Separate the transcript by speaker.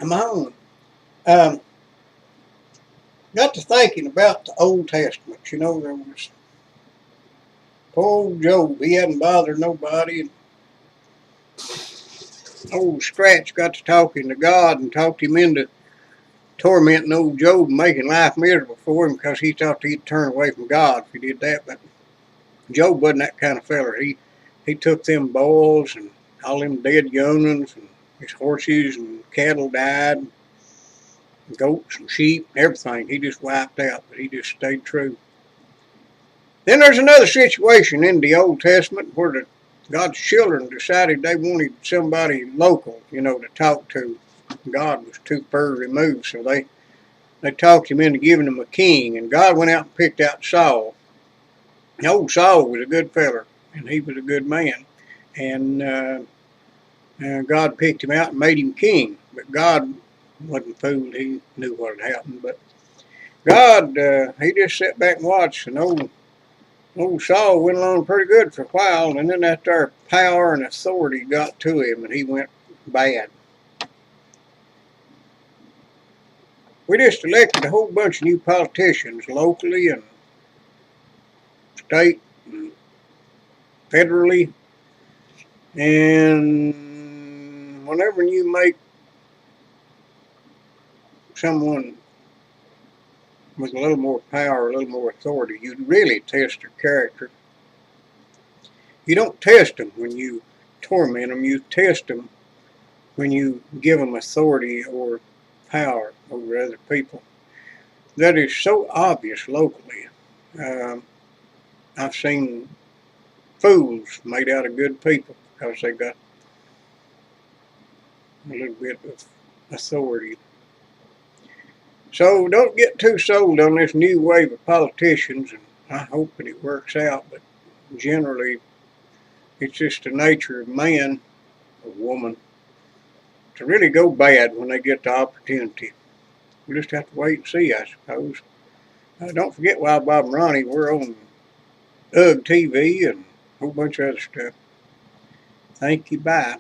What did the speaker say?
Speaker 1: my own. Um, got to thinking about the Old Testament. You know, there was poor old Job. He hadn't bothered nobody. And old Scratch got to talking to God and talked him into tormenting old Job and making life miserable for him because he thought he'd turn away from God if he did that. But Job wasn't that kind of feller. He took them boys and all them dead young'uns and his horses and cattle died, and goats and sheep, and everything. He just wiped out, but he just stayed true. Then there's another situation in the Old Testament where God's children decided they wanted somebody local, to talk to. God was too far removed, so they talked him into giving him a king, and God went out and picked out Saul. And old Saul was a good feller, and he was a good man, and God picked him out and made him king. But God wasn't fooled; he knew what had happened. But God, he just sat back and watched, and old Saul went along pretty good for a while, and then that there power and authority got to him, and he went bad. We just elected a whole bunch of new politicians locally and state and federally, and whenever you make someone with a little more power, a little more authority, you really test their character. You don't test them when you torment them. You test them when you give them authority or power over other people. That is so obvious locally. I've seen fools made out of good people because they got a little bit of authority. So don't get too sold on this new wave of politicians, and I hope that it works out, but generally it's just the nature of man or woman to really go bad when they get the opportunity. We'll just have to wait and see, I suppose. Don't forget, Wild Bob and Ronnie, we're on UGG TV and a whole bunch of other stuff. Thank you, bye.